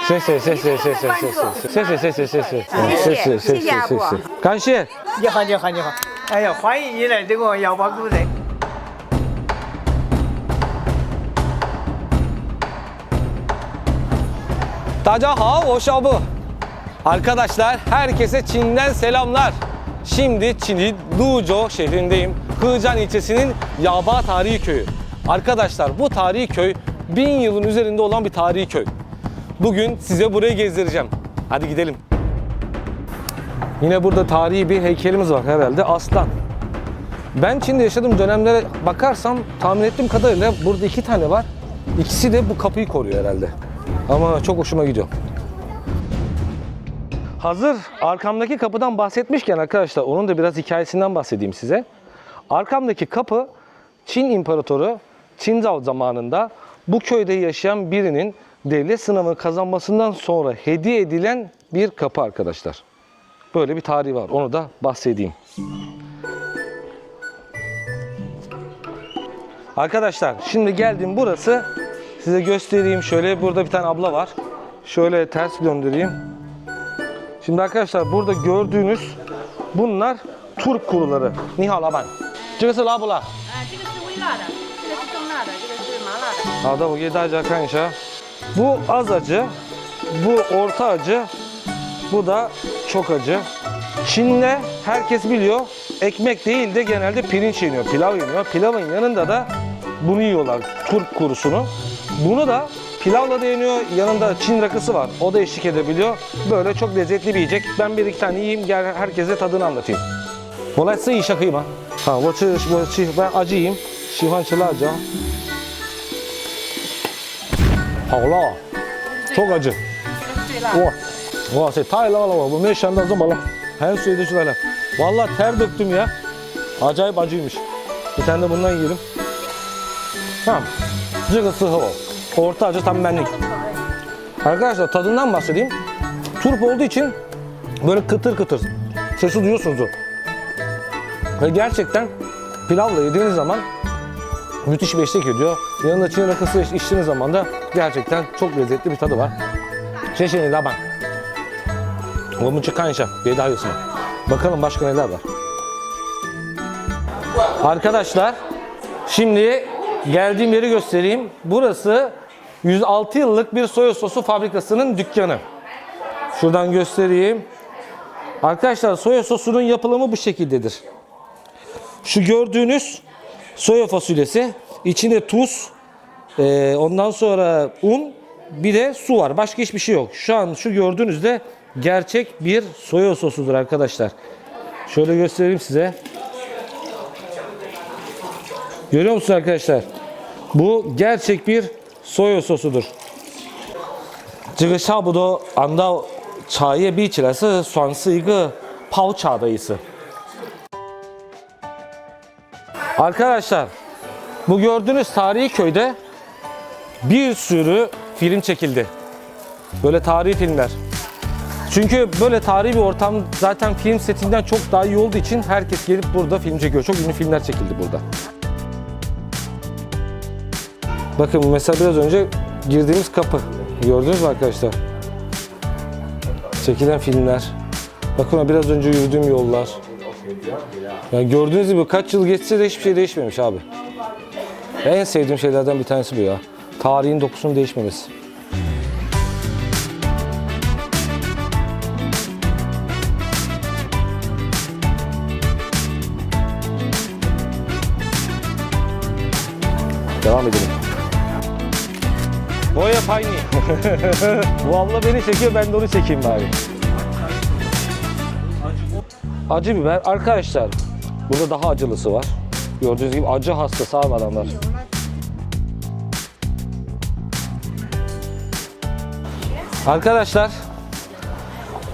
谢谢谢谢谢谢谢谢谢谢谢谢谢谢谢谢谢，感谢。你好，你好，你好！哎呀，欢迎你来这个瑶巴古镇。大家好，我是Abu. Arkadaşlar, herkese Çin'den selamlar. Şimdi Çin'in Luzhou şehrindeyim. Hejian ilçesinin Yaba Tarihi Köyü. Arkadaşlar, bu tarihi köy 1000 yılın üzerinde olan bir tarihi köy. Bugün size burayı gezdireceğim. Hadi gidelim. Yine burada tarihi bir heykelimiz var herhalde. Aslan. Ben Çin'de yaşadığım dönemlere bakarsam tahmin ettiğim kadarıyla burada 2 tane var. İkisi de bu kapıyı koruyor herhalde. Ama çok hoşuma gidiyor. Hazır arkamdaki kapıdan bahsetmişken arkadaşlar onun da biraz hikayesinden bahsedeyim size. Arkamdaki kapı Çin İmparatoru Qinzhao zamanında bu köyde yaşayan birinin devlet sınavını kazanmasından sonra hediye edilen bir kapı arkadaşlar. Böyle bir tarihi var. Onu da bahsedeyim. Arkadaşlar şimdi geldim burası. Size göstereyim. Şöyle burada bir tane abla var. Şöyle ters döndüreyim. Şimdi arkadaşlar burada gördüğünüz bunlar Türk kuruları. Ni hao, lao ban. 这个是拉不拉？这个是微辣的，这个是中辣的，这个是麻辣的。好的，我给大家看一下。Bu az acı, bu orta acı, bu da çok acı. Çin'de herkes biliyor, ekmek değil de genelde pirinç yeniyor, pilav yeniyor. Pilavın yanında da bunu yiyorlar, Türk kurusunu. Bunu da pilavla da yeniyor, yanında Çin rakısı var. O da eşlik edebiliyor. Böyle çok lezzetli bir yiyecek. Ben bir iki tane yiyeyim, gel herkese tadını anlatayım. 我来试一下可以吗？好，我吃ben acı yiyeyim. 喜欢吃辣椒。好辣啊，çok acı. 最辣。 哇，哇塞，太辣了！我没有想到这么辣，还水的出来了。Vallahi ter döktüm ya. Acayip acıymış. Bir tane de bundan yiyelim. Tamam. 这个适合我. Orta acı tam benlik. Arkadaşlar tadından bahsedeyim. Turp olduğu için böyle kıtır kıtır. Sesi duyuyorsunuz. Ve gerçekten pilavla yediğiniz zaman müthiş bir eşlik ediyor. Yanında Çin rakısı içtiğiniz zaman da gerçekten çok lezzetli bir tadı var. 谢谢你老板。我们去看一下别的还有什么. Bakalım başka neler var. Arkadaşlar şimdi geldiğim yeri göstereyim. Burası 106 yıllık bir soya sosu fabrikasının dükkanı. Şuradan göstereyim. Arkadaşlar soya sosunun yapılımı bu şekildedir. Şu gördüğünüz soya fasulyesi, içinde tuz, ondan sonra un, bir de su var. Başka hiçbir şey yok. Şu an şu gördüğünüzde gerçek bir soya sosudur arkadaşlar. Şöyle göstereyim size. Görüyor musunuz arkadaşlar? Bu gerçek bir soya sosudur. 这个差不多按照茶叶比起来是算是一个泡茶的意思。 Arkadaşlar bu gördüğünüz tarihi köyde bir sürü film çekildi. Böyle tarihi filmler. Çünkü böyle tarihi bir ortam zaten film setinden çok daha iyi olduğu için herkes gelip burada film çekiyor. Çok ünlü filmler çekildi burada. Bakın mesela biraz önce girdiğimiz kapı. Gördünüz mü arkadaşlar? Çekilen filmler. Bakın biraz önce yürüdüğüm yollar. Yani gördüğünüz gibi kaç yıl geçse de hiçbir şey değişmemiş abi. En sevdiğim şeylerden bir tanesi bu ya. Tarihin dokusunun değişmemesi. Devam edelim. Boya payni. Bu abla beni çekiyor, ben de onu çekeyim bari. Acı biber. Arkadaşlar burada daha acılısı var. Gördüğünüz gibi acı hastası abi adamlar. Arkadaşlar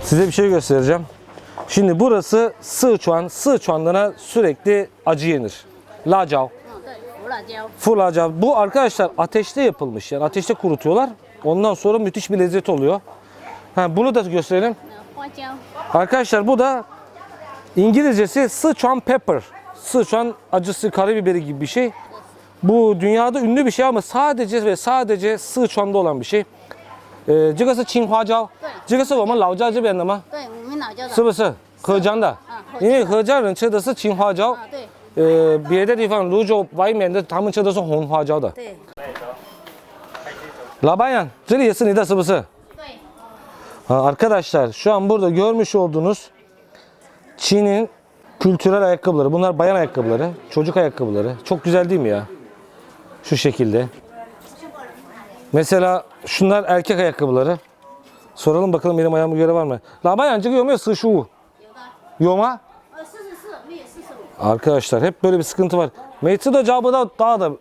size bir şey göstereceğim. Şimdi burası Sichuan. Sichuan'da sürekli acı yenir. Lacao. Full lacao. Bu arkadaşlar ateşte yapılmış. Yani ateşte kurutuyorlar. Ondan sonra müthiş bir lezzet oluyor. Bunu da gösterelim. Arkadaşlar bu da İngilizcesi Sichuan pepper. Sichuan acısı, karabiberi gibi bir şey. Bu dünyada ünlü bir şey ama sadece ve sadece Sichuan'da olan bir şey. 这个是青花椒，这个是我们老家这边的吗？对，我们老家的。是不是？合江的，因为合江人吃的是青花椒，啊，对别的地方泸州外面的他们吃的是红花椒的。对。 La bayan,这里也是你的是不是？ 对。 Arkadaşlar şu an burada görmüş olduğunuz Çin'in kültürel ayakkabıları. Bunlar bayan ayakkabıları, çocuk ayakkabıları. Çok güzel değil mi ya? Şu şekilde. Mesela şunlar erkek ayakkabıları. Soralım bakalım benim ayağıma göre var mı? La bayan, 这个有没有45? 有的。有吗? 44，没有45。 Arkadaşlar hep böyle bir sıkıntı var. Meytsi de cabı da daha da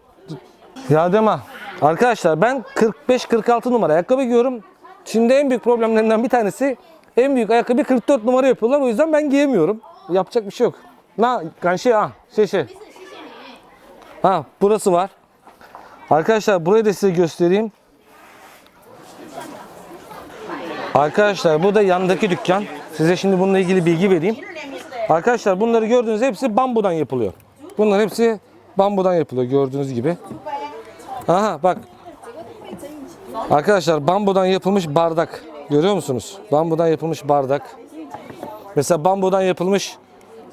Yadema. Arkadaşlar ben 45-46 numara ayakkabı giyiyorum. Çin'de en büyük problemlerinden bir tanesi en büyük ayakkabı 44 numara yapıyorlar. O yüzden ben giyemiyorum. Yapacak bir şey yok. Na kanşi ha şey. Ha burası var. Arkadaşlar burayı da size göstereyim. Arkadaşlar bu da yandaki dükkan. Size şimdi bununla ilgili bilgi vereyim. Arkadaşlar bunları gördüğünüz hepsi bambudan yapılıyor. Bunlar hepsi bambudan yapılıyor gördüğünüz gibi. Aha bak. Arkadaşlar bambudan yapılmış bardak. Görüyor musunuz? Bambudan yapılmış bardak. Mesela bambudan yapılmış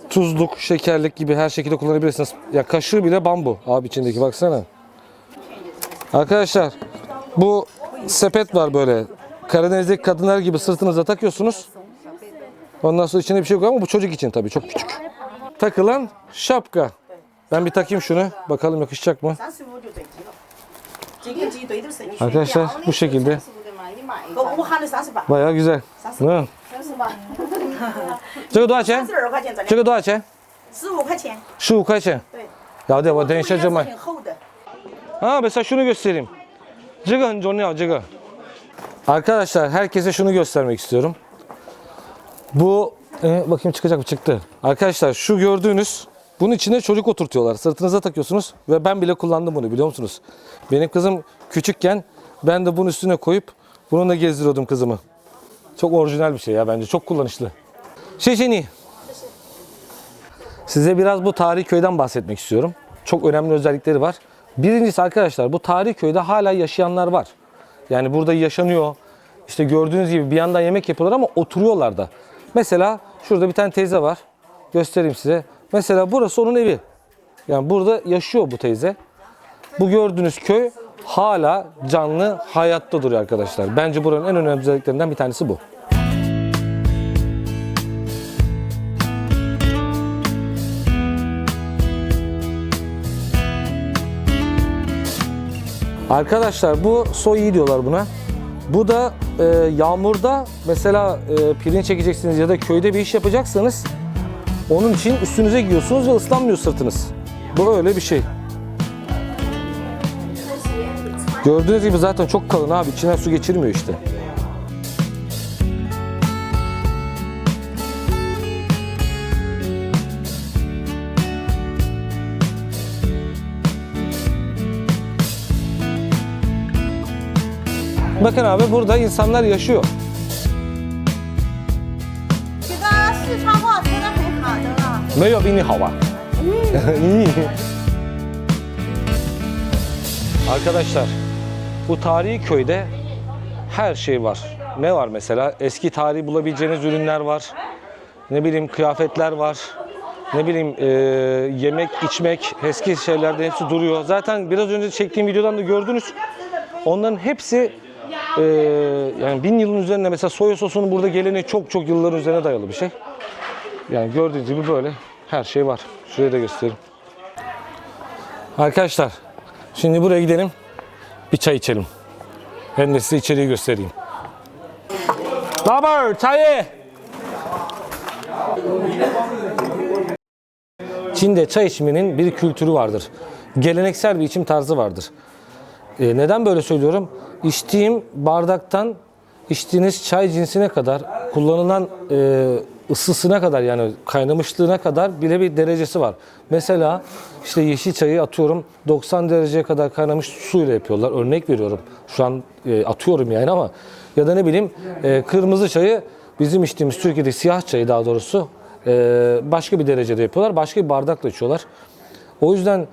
tuzluk, şekerlik gibi her şekilde kullanabilirsiniz. Ya kaşığı bile bambu abi içindeki baksana. Arkadaşlar bu sepet var böyle. Karadeniz'deki kadınlar gibi sırtınıza takıyorsunuz. Ondan sonra içinde bir şey yok ama bu çocuk için tabii çok küçük. Takılan şapka. Ben bir takayım şunu. Bakalım yakışacak mı? Arkadaşlar bu şekilde. Bayağı güzel. Hı. 这个多少钱？ 32块钱这这个个多少钱，15块钱， ？15块钱。对， Ya de,我等一下就买。挺厚的。 Ha mesela şunu göstereyim. 这个很重要，这个。Arkadaşlar herkese şunu göstermek istiyorum. Bu bakayım çıkacak mı? Çıktı. Arkadaşlar şu gördüğünüz bunun içine çocuk oturtuyorlar. Sırtınıza takıyorsunuz ve ben bile kullandım bunu biliyor musunuz? Benim kızım küçükken ben de bunun üstüne koyup bununla gezdiriyordum kızımı. Çok orijinal bir şey ya bence. Çok kullanışlı. Şeşeni. Size biraz bu tarihi köyden bahsetmek istiyorum. Çok önemli özellikleri var. Birincisi arkadaşlar bu tarihi köyde hala yaşayanlar var. Yani burada yaşanıyor. İşte gördüğünüz gibi bir yandan yemek yapıyorlar ama oturuyorlar da. Mesela şurada bir tane teyze var. Göstereyim size. Mesela burası onun evi. Yani burada yaşıyor bu teyze. Bu gördüğünüz köy hala canlı hayatta duruyor arkadaşlar. Bence buranın en önemli özelliklerinden bir tanesi bu. Arkadaşlar bu soyi diyorlar buna. Bu da yağmurda mesela pirinç çekeceksiniz ya da köyde bir iş yapacaksanız onun için üstünüze giyiyorsunuz ve ıslanmıyor sırtınız. Bu öyle bir şey. Gördüğünüz gibi zaten çok kalın abi. İçinden su geçirmiyor işte. Bakın abi burada insanlar yaşıyor. 这个四川话说的很好的了。没有比你好吧？İyi. Arkadaşlar bu tarihi köyde her şey var. Ne var mesela? Eski tarihi bulabileceğiniz ürünler var. Ne bileyim kıyafetler var. Ne bileyim yemek, içmek, eski şeylerde hepsi duruyor. Zaten biraz önce çektiğim videodan da gördünüz. Onların hepsi yani 1000 yılın üzerinde mesela soya sosunun burada geleni çok yılların üzerine dayalı bir şey. Yani gördüğünüz gibi böyle her şey var. Şuraya da göstereyim. Arkadaşlar şimdi buraya gidelim. Bir çay içelim. Hem de size içeriği göstereyim. Naber çayı? Çin'de çay içmenin bir kültürü vardır. Geleneksel bir içim tarzı vardır. Neden böyle söylüyorum? İçtiğim bardaktan içtiğiniz çay cinsine kadar, kullanılan ısısına kadar yani kaynamışlığına kadar bile bir derecesi var. Mesela işte yeşil çayı atıyorum 90 dereceye kadar kaynamış suyla yapıyorlar. Örnek veriyorum. Şu an atıyorum yani ama ya da ne bileyim kırmızı çayı bizim içtiğimiz Türkiye'de siyah çayı daha doğrusu başka bir derecede yapıyorlar. Başka bir bardakla içiyorlar. O yüzden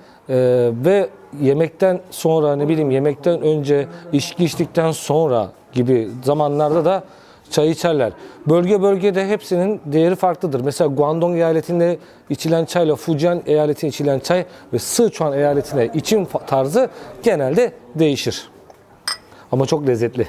ve yemekten sonra, ne bileyim yemekten önce, içki içtikten sonra gibi zamanlarda da çay içerler. Bölge bölgede hepsinin değeri farklıdır. Mesela Guangdong eyaletinde içilen çayla Fujian eyaletinde içilen çay ve Sichuan eyaletinde içim tarzı genelde değişir. Ama çok lezzetli.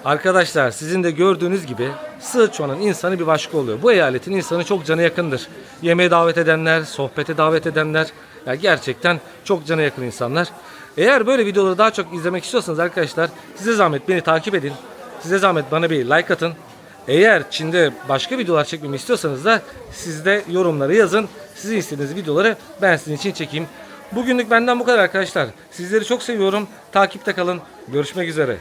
Arkadaşlar sizin de gördüğünüz gibi Sichuan'ın insanı bir başka oluyor. Bu eyaletin insanı çok cana yakındır. Yemeğe davet edenler, sohbete davet edenler ya gerçekten çok cana yakın insanlar. Eğer böyle videoları daha çok izlemek istiyorsanız arkadaşlar size zahmet beni takip edin. Size zahmet bana bir like atın. Eğer Çin'de başka videolar çekmemi istiyorsanız da siz de yorumlara yazın. Sizin istediğiniz videoları ben sizin için çekeyim. Bugünlük benden bu kadar arkadaşlar. Sizleri çok seviyorum. Takipte kalın. Görüşmek üzere.